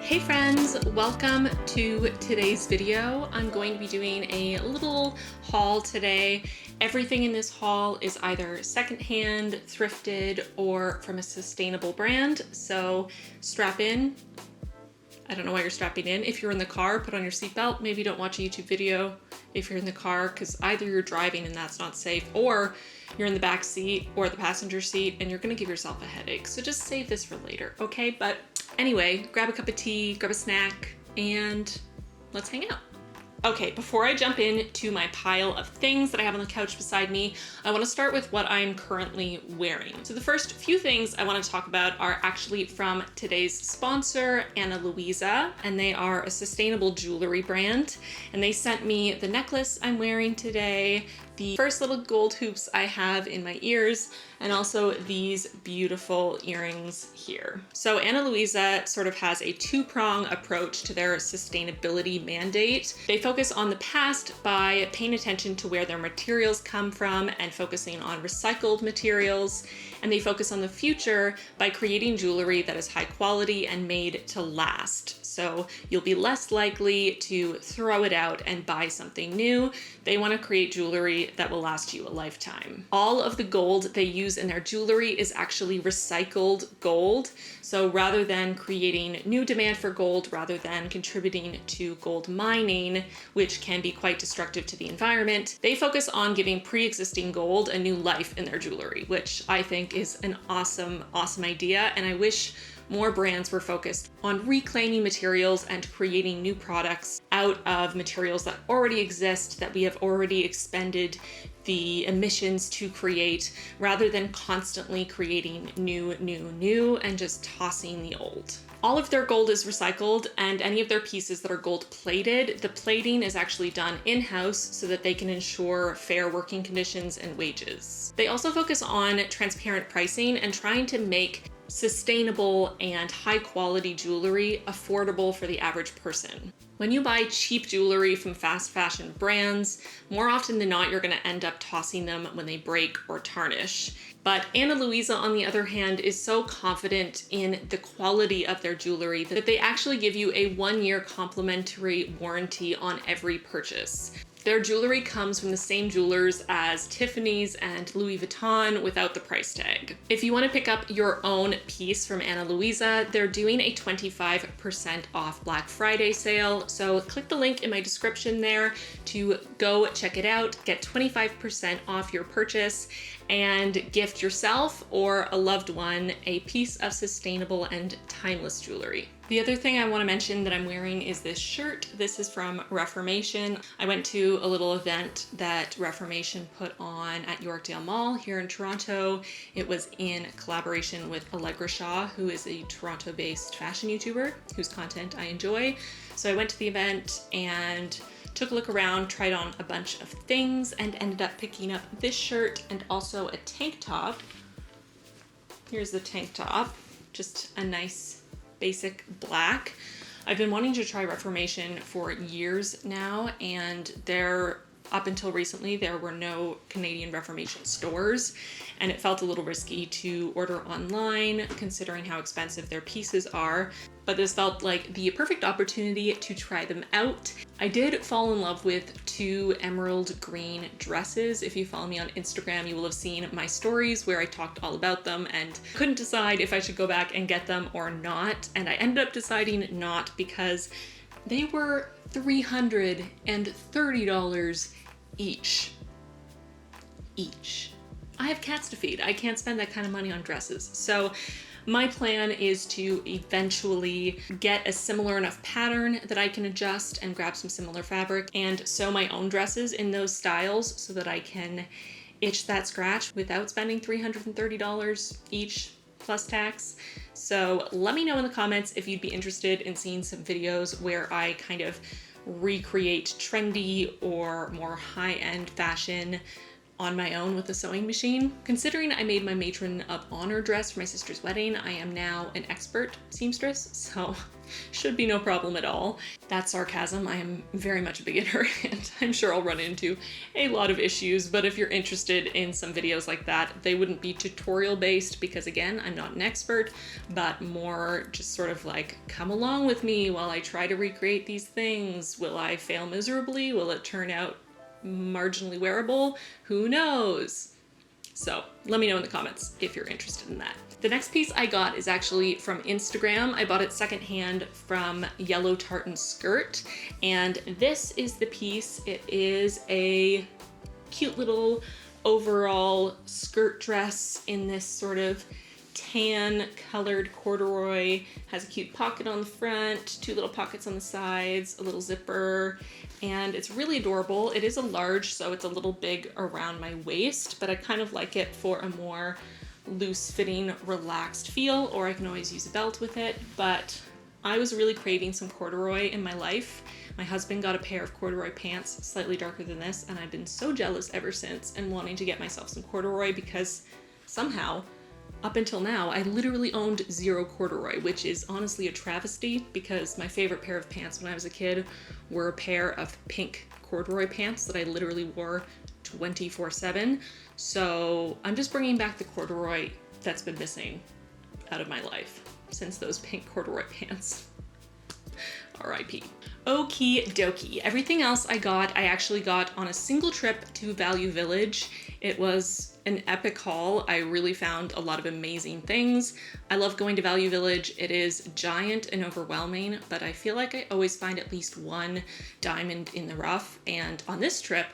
Hey friends, welcome to today's video. I'm going to be doing a little haul today. Everything in this haul is either secondhand, thrifted, or from a sustainable brand, so strap in. I don't know why you're strapping in. If you're in the car, put on your seatbelt. Maybe don't watch a YouTube video if you're in the car, because either you're driving and that's not safe, or you're in the back seat or the passenger seat and you're gonna give yourself a headache. So just save this for later, okay? But anyway, grab a cup of tea, grab a snack, and let's hang out. Okay, before I jump into my pile of things that I have on the couch beside me, I want to start with what I'm currently wearing. So the first few things I want to talk about are actually from today's sponsor, Luisa, and they are a sustainable jewelry brand. And they sent me the necklace I'm wearing today, the first little gold hoops I have in my ears, and also these beautiful earrings here. So Luisa sort of has a two-prong approach to their sustainability mandate. They focus on the past by paying attention to where their materials come from and focusing on recycled materials. And they focus on the future by creating jewelry that is high quality and made to last. So you'll be less likely to throw it out and buy something new. They want to create jewelry that will last you a lifetime. All of the gold they use in their jewelry is actually recycled gold. So rather than creating new demand for gold, rather than contributing to gold mining, which can be quite destructive to the environment, they focus on giving pre-existing gold a new life in their jewelry, which I think is an awesome, awesome idea. And I wish more brands were focused on reclaiming materials and creating new products out of materials that already exist, that we have already expended the emissions to create, rather than constantly creating new, and just tossing the old. All of their gold is recycled, and any of their pieces that are gold plated, the plating is actually done in-house so that they can ensure fair working conditions and wages. They also focus on transparent pricing and trying to make sustainable and high quality jewelry affordable for the average person. When you buy cheap jewelry from fast fashion brands, more often than not, you're gonna end up tossing them when they break or tarnish. But Luisa, on the other hand, is so confident in the quality of their jewelry that they actually give you a 1-year complimentary warranty on every purchase. Their jewelry comes from the same jewelers as Tiffany's and Louis Vuitton without the price tag. If you want to pick up your own piece from Luisa, they're doing a 25% off Black Friday sale. So click the link in my description there to go check it out, get 25% off your purchase, and gift yourself or a loved one a piece of sustainable and timeless jewelry. The other thing I want to mention that I'm wearing is this shirt. This is from Reformation. I went to a little event that Reformation put on at Yorkdale Mall here in Toronto. It was in collaboration with Allegra Shaw, who is a Toronto-based fashion YouTuber whose content I enjoy. So I went to the event and took a look around, tried on a bunch of things, and ended up picking up this shirt and also a tank top. Here's the tank top, just a nice basic black. I've been wanting to try Reformation for years now, and up until recently, there were no Canadian Reformation stores, and it felt a little risky to order online considering how expensive their pieces are. But this felt like the perfect opportunity to try them out. I did fall in love with 2 emerald green dresses. If you follow me on Instagram, you will have seen my stories where I talked all about them and couldn't decide if I should go back and get them or not. And I ended up deciding not, because they were $330 each. I have cats to feed. I can't spend that kind of money on dresses. So my plan is to eventually get a similar enough pattern that I can adjust and grab some similar fabric and sew my own dresses in those styles so that I can itch that scratch without spending $330 each plus tax. So let me know in the comments if you'd be interested in seeing some videos where I kind of recreate trendy or more high-end fashion on my own with a sewing machine. Considering I made my matron of honor dress for my sister's wedding, I am now an expert seamstress, so should be no problem at all. That's sarcasm. I am very much a beginner and I'm sure I'll run into a lot of issues, but if you're interested in some videos like that, they wouldn't be tutorial based because again, I'm not an expert, but more just sort of like, come along with me while I try to recreate these things. Will I fail miserably? Will it turn out marginally wearable? Who knows? So let me know in the comments if you're interested in that. The next piece I got is actually from Instagram. I bought it secondhand from Yellow Tartan Skirt, and this is the piece. It is a cute little overall skirt dress in this sort of tan colored corduroy, has a cute pocket on the front, two little pockets on the sides, a little zipper, and it's really adorable. It is a large, so it's a little big around my waist, but I kind of like it for a more loose fitting, relaxed feel, or I can always use a belt with it. But I was really craving some corduroy in my life. My husband got a pair of corduroy pants slightly darker than this, and I've been so jealous ever since and wanting to get myself some corduroy because somehow, up until now, I literally owned zero corduroy, which is honestly a travesty because my favorite pair of pants when I was a kid were a pair of pink corduroy pants that I literally wore 24/7. So I'm just bringing back the corduroy that's been missing out of my life since those pink corduroy pants. R.I.P. Okie dokie. Everything else I actually got on a single trip to Value Village. It was an epic haul. I really found a lot of amazing things. I love going to Value Village. It is giant and overwhelming, but I feel like I always find at least one diamond in the rough. And on this trip,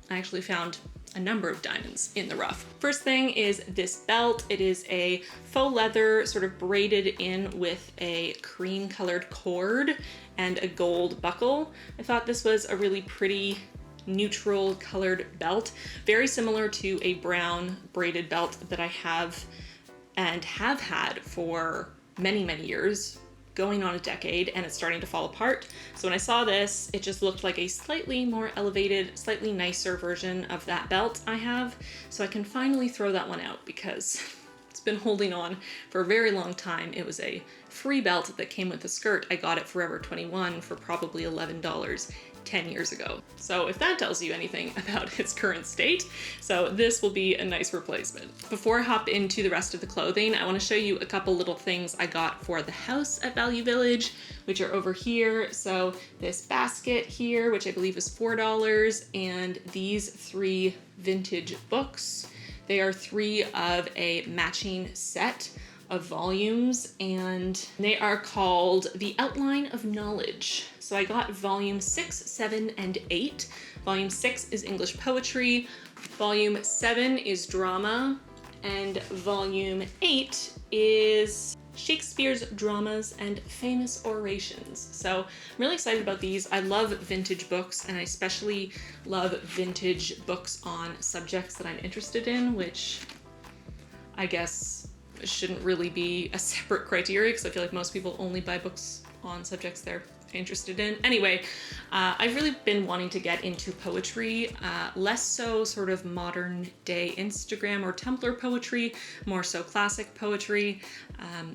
I actually found a number of diamonds in the rough. First thing is this belt. It is a faux leather, sort of braided in with a cream colored cord and a gold buckle. I thought this was a really pretty neutral colored belt, very similar to a brown braided belt that I have and have had for many, many years, going on a decade, and it's starting to fall apart. So when I saw this, it just looked like a slightly more elevated, slightly nicer version of that belt I have. So I can finally throw that one out because it's been holding on for a very long time. It was a free belt that came with a skirt. I got it Forever 21 for probably $11 10 years ago. So if that tells you anything about its current state, so this will be a nice replacement. Before I hop into the rest of the clothing, I want to show you a couple little things I got for the house at Value Village, which are over here. So this basket here, which I believe is $4, and these 3 vintage books. They are 3 of a matching set of volumes, and they are called The Outline of Knowledge. So I got volume 6, 7, and 8. Volume 6 is English poetry, volume 7 is drama, and volume 8 is Shakespeare's dramas and famous orations. So I'm really excited about these. I love vintage books, and I especially love vintage books on subjects that I'm interested in, which I guess shouldn't really be a separate criteria because I feel like most people only buy books on subjects they're interested in. Anyway, I've really been wanting to get into poetry, less so sort of modern day Instagram or Tumblr poetry, more so classic poetry.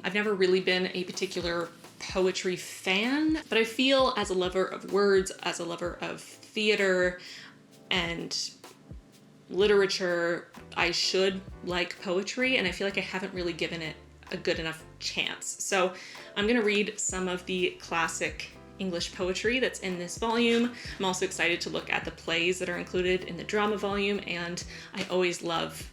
I've never really been a particular poetry fan, but I feel as a lover of words, as a lover of theater and literature, I should like poetry, and I feel like I haven't really given it a good enough chance. So I'm gonna read some of the classic English poetry that's in this volume. I'm also excited to look at the plays that are included in the drama volume, and I always love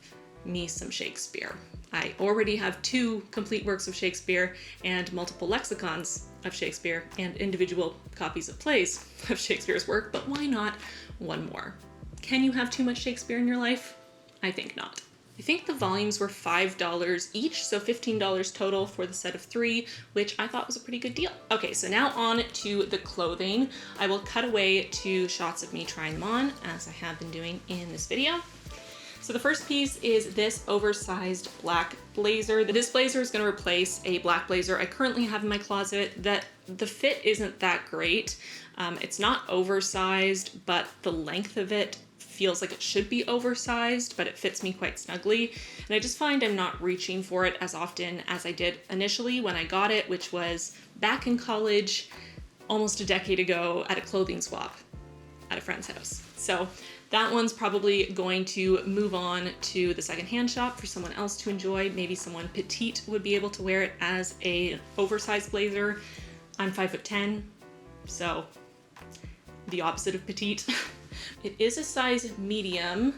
me some Shakespeare. I already have 2 complete works of Shakespeare and multiple lexicons of Shakespeare and individual copies of plays of Shakespeare's work, but why not one more? Can you have too much Shakespeare in your life? I think not. I think the volumes were $5 each, so $15 total for the set of 3, which I thought was a pretty good deal. Okay, so now on to the clothing. I will cut away to shots of me trying them on, as I have been doing in this video. So the first piece is this oversized black blazer. This blazer is going to replace a black blazer I currently have in my closet that the fit isn't that great. It's not oversized, but the length of it feels like it should be oversized, but it fits me quite snugly. And I just find I'm not reaching for it as often as I did initially when I got it, which was back in college almost a decade ago at a clothing swap at a friend's house. So that one's probably going to move on to the secondhand shop for someone else to enjoy. Maybe someone petite would be able to wear it as an oversized blazer. I'm 5'10", so the opposite of petite. It is a size medium,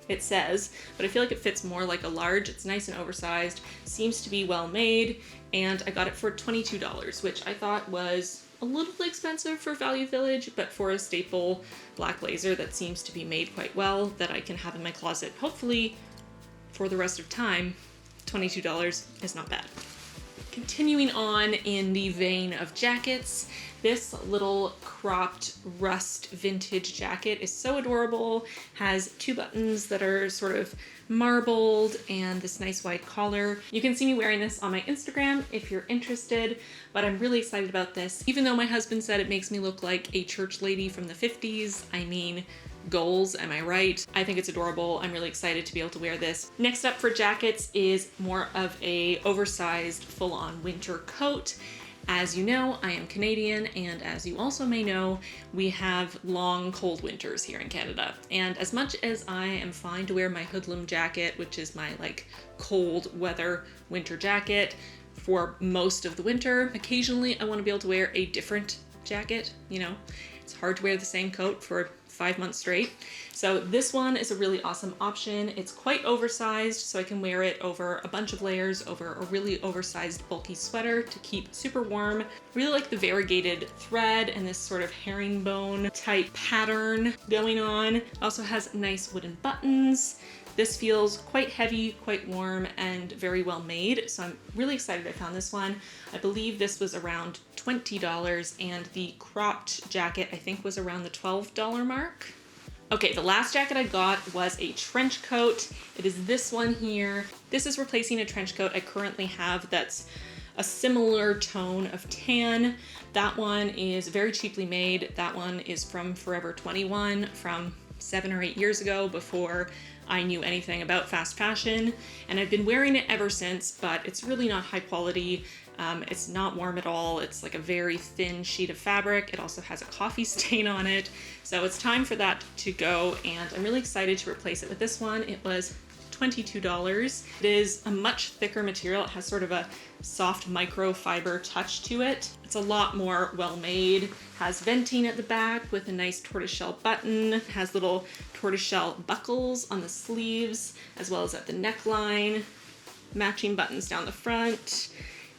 it says, but I feel like it fits more like a large. It's nice and oversized, seems to be well made, and I got it for $22, which I thought was a little expensive for Value Village, but for a staple black blazer that seems to be made quite well that I can have in my closet, hopefully for the rest of time, $22 is not bad. Continuing on in the vein of jackets, this little cropped rust vintage jacket is so adorable, has 2 buttons that are sort of marbled and this nice wide collar. You can see me wearing this on my Instagram if you're interested, but I'm really excited about this. Even though my husband said it makes me look like a church lady from the 50s, I mean, goals, am I right? I think it's adorable. I'm really excited to be able to wear this. Next up for jackets is more of a oversized full-on winter coat. As you know, I am Canadian, and as you also may know, we have long, cold winters here in Canada. And as much as I am fine to wear my hoodlum jacket, which is my like cold weather winter jacket for most of the winter, occasionally I want to be able to wear a different jacket. You know, it's hard to wear the same coat for 5 months straight. So this one is a really awesome option. It's quite oversized, so I can wear it over a bunch of layers over a really oversized bulky sweater to keep super warm. Really like the variegated thread and this sort of herringbone type pattern going on. It also has nice wooden buttons. This feels quite heavy, quite warm, and very well made, so I'm really excited I found this one. I believe this was around $20, and the cropped jacket I think was around the $12 mark. Okay, the last jacket I got was a trench coat. It is this one here. This is replacing a trench coat I currently have that's a similar tone of tan. That one is very cheaply made. That one is from Forever 21 from 7 or 8 years ago, before I knew anything about fast fashion, and I've been wearing it ever since, but it's really not high quality. It's not warm at all. It's like a very thin sheet of fabric. It also has a coffee stain on it. So it's time for that to go, and I'm really excited to replace it with this one. It was $22. It is a much thicker material. It has sort of a soft microfiber touch to it. It's a lot more well made. Has venting at the back with a nice tortoiseshell button. It has little tortoiseshell buckles on the sleeves as well as at the neckline. Matching buttons down the front.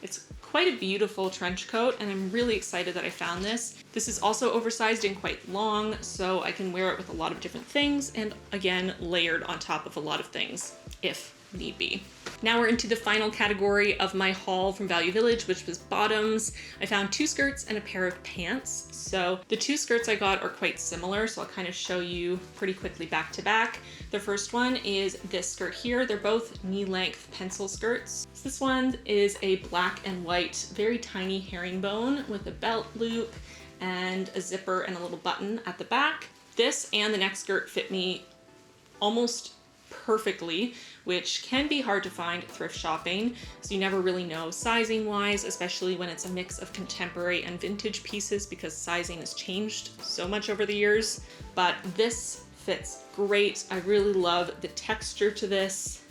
It's quite a beautiful trench coat, and I'm really excited that I found this. This is also oversized and quite long, so I can wear it with a lot of different things, and again, layered on top of a lot of things, if need be. Now we're into the final category of my haul from Value Village, which was bottoms. I found 2 skirts and a pair of pants. So the 2 skirts I got are quite similar, so I'll kind of show you pretty quickly back to back. The first one is this skirt here. They're both knee-length pencil skirts. This one is a black and white, very tiny herringbone with a belt loop and a zipper and a little button at the back. This and the next skirt fit me almost perfectly, which can be hard to find thrift shopping, so you never really know sizing wise, especially when it's a mix of contemporary and vintage pieces, because sizing has changed so much over the years. But this fits great. I really love the texture to this.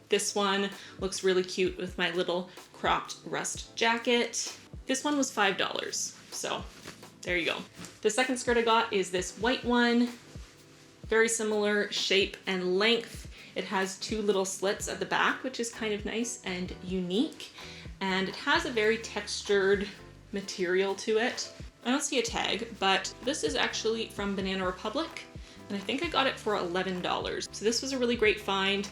This one looks really cute with my little cropped rust jacket. This one was $5, so there you go. The second skirt I got is this white one. Very similar shape and length. It has 2 little slits at the back, which is kind of nice and unique. And it has a very textured material to it. I don't see a tag, but this is actually from Banana Republic, and I think I got it for $11. So this was a really great find.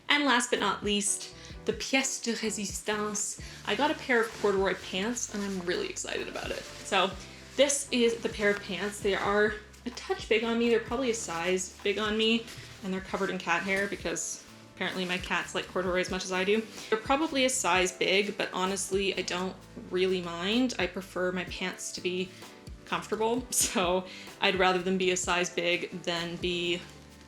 And last but not least, the pièce de résistance. I got a pair of corduroy pants, and I'm really excited about it. So this is the pair of pants. They are a touch big on me. They're probably a size big on me, and they're covered in cat hair because apparently my cats like corduroy as much as I do. They're probably a size big, but honestly, I don't really mind. I prefer my pants to be comfortable. So I'd rather them be a size big than be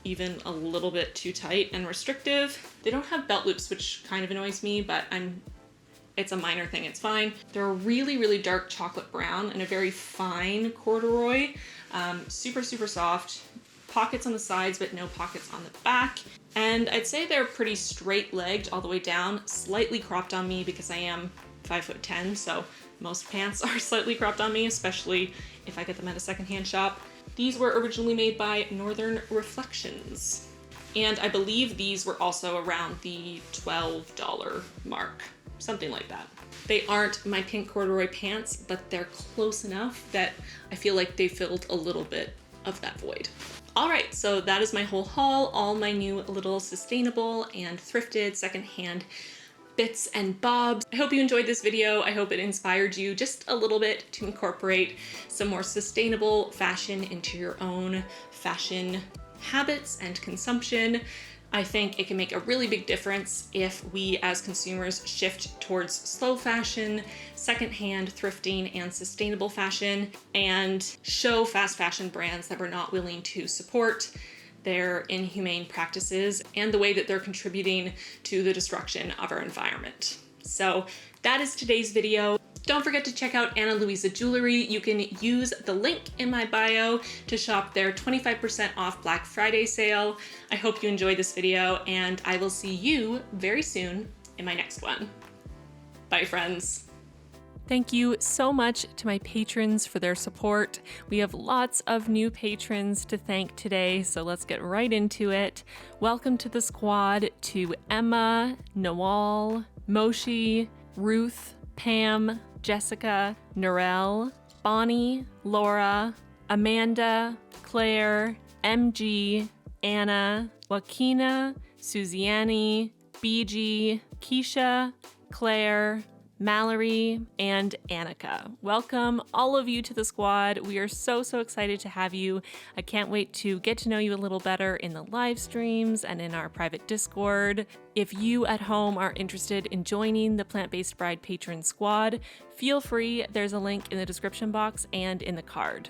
even a little bit too tight and restrictive. They don't have belt loops, which kind of annoys me, but it's a minor thing, it's fine. They're a really, really dark chocolate brown and a very fine corduroy. Super, super soft. Pockets on the sides, but no pockets on the back. And I'd say they're pretty straight legged all the way down, slightly cropped on me because I am 5'10", so most pants are slightly cropped on me, especially if I get them at a secondhand shop. These were originally made by Northern Reflections. And I believe these were also around the $12 mark, something like that. They aren't my pink corduroy pants, but they're close enough that I feel like they filled a little bit of that void. All right, so that is my whole haul, all my new little sustainable and thrifted secondhand bits and bobs. I hope you enjoyed this video. I hope it inspired you just a little bit to incorporate some more sustainable fashion into your own fashion habits and consumption. I think it can make a really big difference if we as consumers shift towards slow fashion, secondhand thrifting, and sustainable fashion, and show fast fashion brands that we're not willing to support their inhumane practices and the way that they're contributing to the destruction of our environment. So that is today's video. Don't forget to check out Ana Luisa Jewelry. You can use the link in my bio to shop their 25% off Black Friday sale. I hope you enjoyed this video, and I will see you very soon in my next one. Bye, friends. Thank you so much to my patrons for their support. We have lots of new patrons to thank today, so let's get right into it. Welcome to the squad to Emma, Noel, Moshi, Ruth, Pam, Jessica, Narelle, Bonnie, Laura, Amanda, Claire, MG, Anna, Joaquina, Suziani, BG, Keisha, Claire, Mallory, and Annika. Welcome all of you to the squad. We are so excited to have you. I can't wait to get to know you a little better in the live streams and in our private Discord. If you at home are interested in joining the Plant-Based Bride Patron Squad, feel free. There's a link in the description box and in the card.